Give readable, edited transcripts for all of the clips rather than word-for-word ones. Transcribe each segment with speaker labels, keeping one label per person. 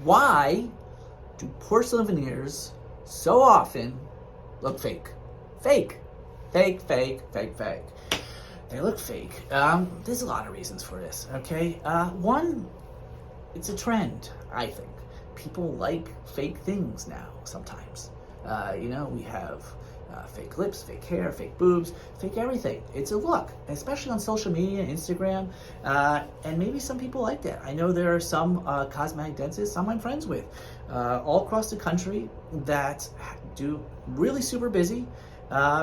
Speaker 1: Why do porcelain veneers so often look fake? Fake. Fake, fake, fake, fake. They look fake. There's a lot of reasons for this, okay? One, it's a trend, I think. People like fake things now, sometimes. We have fake lips, fake hair, fake boobs, fake everything. It's a look, especially on social media, Instagram, and maybe some people like that. I know there are some cosmetic dentists, some I'm friends with, all across the country that do really super busy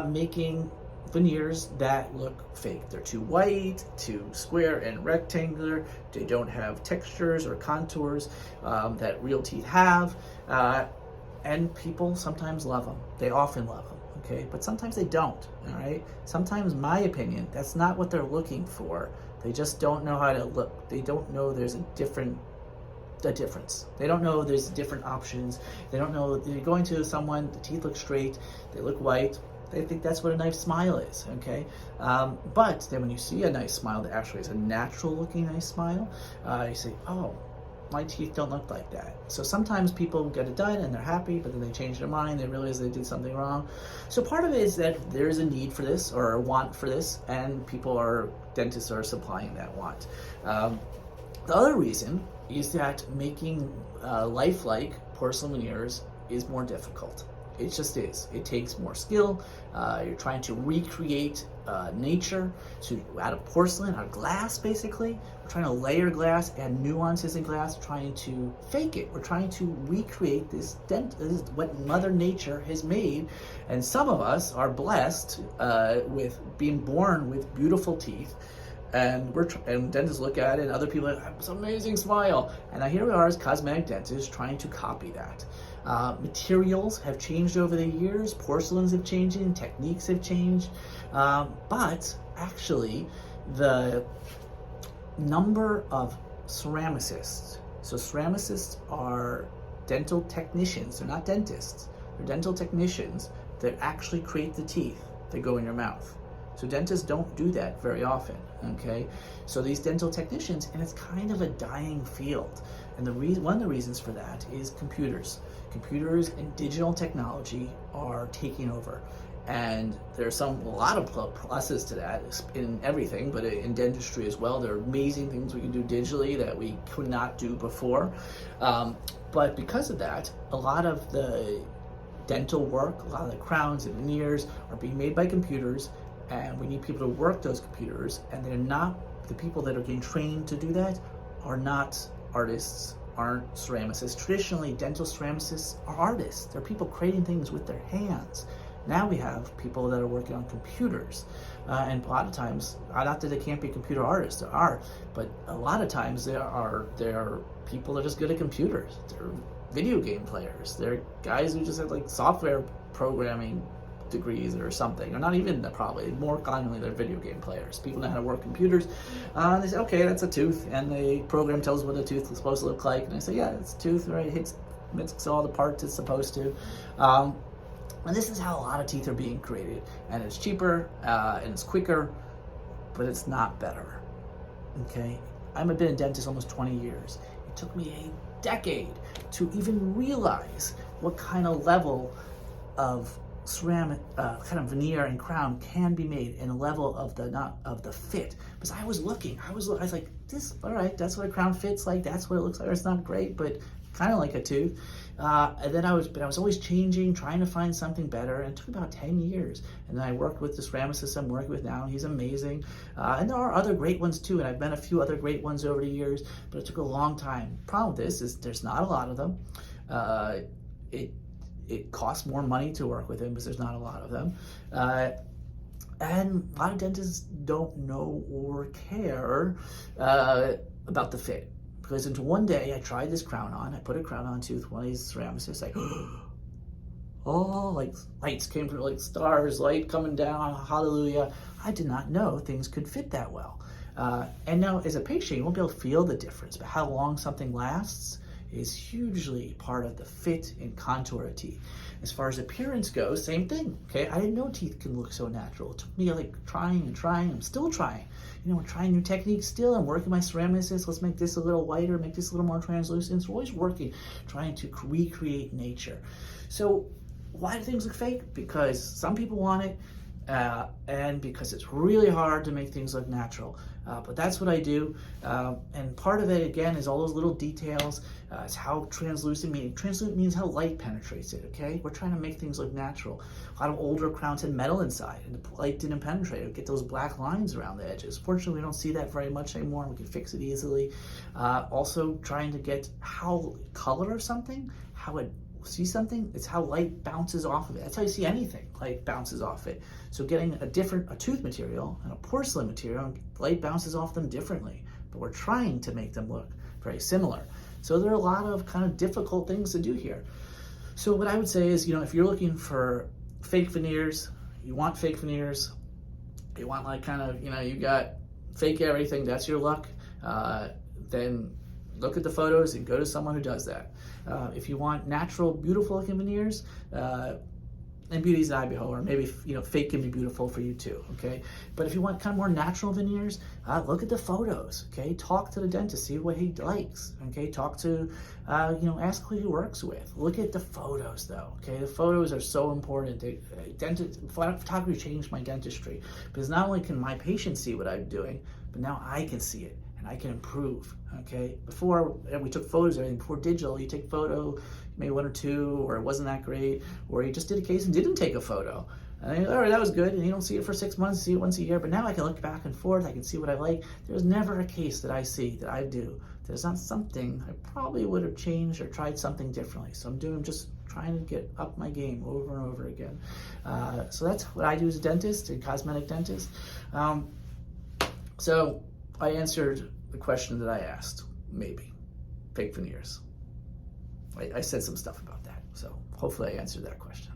Speaker 1: making veneers that look fake. They're too white, too square and rectangular. They don't have textures or contours that real teeth have. And people sometimes love them. They often love them, okay? But sometimes they don't, all right? Sometimes, my opinion, that's not what they're looking for. They just don't know how to look. They don't know there's a difference. They don't know there's different options. They don't know, you're going to someone, the teeth look straight, they look white, they think that's what a nice smile is, okay? But then when you see a nice smile that actually is a natural looking nice smile, you say, oh, my teeth don't look like that. So sometimes people get it done and they're happy, but then they change their mind, they realize they did something wrong. So part of it is that there is a need for this or a want for this, and dentists are supplying that want. The other reason is that making lifelike porcelain veneers is more difficult. It just is. It takes more skill. You're trying to recreate nature out of porcelain, out of glass, basically. We're trying to layer glass, add nuances in glass, trying to fake it. We're trying to recreate this is what Mother Nature has made. And some of us are blessed with being born with beautiful teeth. And dentists look at it, and other people have this amazing smile. And now here we are as cosmetic dentists trying to copy that. Materials have changed over the years, porcelains have changed, and techniques have changed. But actually, the number of ceramicists, so ceramicists are dental technicians, they're not dentists, they're dental technicians that actually create the teeth that go in your mouth. So dentists don't do that very often, okay? So these dental technicians, and it's kind of a dying field. And one of the reasons for that is computers. Computers and digital technology are taking over. And there's a lot of pluses to that in everything, but in dentistry as well. There are amazing things we can do digitally that we could not do before. But because of that, a lot of the dental work, a lot of the crowns and veneers are being made by computers, and we need people to work those computers, and they're not, the people that are getting trained to do that are not artists, aren't ceramicists. Traditionally, dental ceramicists are artists. They're people creating things with their hands. Now we have people that are working on computers, and a lot of times, not that they can't be computer artists, there are, but a lot of times there are people that are just good at computers. They're video game players. They're guys who just have like software programming degrees or something, or not even that, probably more commonly they're video game players. People know how to work computers. They say, okay, that's a tooth, and the program tells what a tooth is supposed to look like, and I say, yeah, it's a tooth, right? It hits all the parts it's supposed to. And this is how a lot of teeth are being created, and it's cheaper and it's quicker, but it's not better. Okay, I've been a dentist almost 20 years. It took me a decade to even realize what kind of level of ceramic kind of veneer and crown can be made in a level of the fit. Because I was like, this, all right, that's what a crown fits like, that's what it looks like. It's not great, but kind of like a tooth. And then I was always changing, trying to find something better, and it took about 10 years. And then I worked with the ceramicist I'm working with now, and he's amazing. And there are other great ones too, and I've met a few other great ones over the years, but it took a long time. Problem with this is there's not a lot of them. It costs more money to work with him because there's not a lot of them. And a lot of dentists don't know or care about the fit. Because into one day I tried this crown on, I put a crown on tooth, one of these ceramicists, like, oh, like lights came from, like stars, light coming down, hallelujah. I did not know things could fit that well. And now as a patient, you won't be able to feel the difference, but how long something lasts is hugely part of the fit and contour of teeth. As far as appearance goes, same thing, okay? I didn't know teeth can look so natural. It took me like trying and trying. I'm still trying. You know, we're trying new techniques still. I'm working my ceramicist. Let's make this a little whiter, make this a little more translucent. So we're always working, trying to recreate nature. So why do things look fake? Because some people want it, and because it's really hard to make things look natural. But that's what I do. And part of it, again, is all those little details. It's how translucent means. Translucent means how light penetrates it, okay? We're trying to make things look natural. A lot of older crowns had metal inside, and the light didn't penetrate. It would get those black lines around the edges. Fortunately, we don't see that very much anymore. We can fix it easily. Also, trying to get how color of something, how it see something, it's how light bounces off of it. That's how you see anything, light bounces off it. So getting a tooth material and a porcelain material, light bounces off them differently, but we're trying to make them look very similar. So there are a lot of kind of difficult things to do here. So what I would say is, you know, if you're looking for fake veneers, you want fake veneers, you want like kind of, you know, you got fake everything, that's your luck, then look at the photos and go to someone who does that. If you want natural, beautiful looking veneers, and beauty's an eye beholder, maybe, you know, fake can be beautiful for you too, okay? But if you want kind of more natural veneers, look at the photos, okay? Talk to the dentist, see what he likes, okay? Talk to, you know, ask who he works with. Look at the photos though, okay? The photos are so important. Photography changed my dentistry, because not only can my patients see what I'm doing, but now I can see it. I can improve, okay? Before, we took photos, everything. Before digital, you take photo, maybe one or two, or it wasn't that great, or you just did a case and didn't take a photo. And all right, that was good, and you don't see it for 6 months, see it once a year, but now I can look back and forth, I can see what I like. There's never a case that I see, that I do, there's not something I probably would have changed or tried something differently. So I'm just trying to get up my game over and over again. So that's what I do as a dentist, a cosmetic dentist. So I answered the question that I asked, maybe. Fake veneers. I said some stuff about that, so hopefully I answered that question.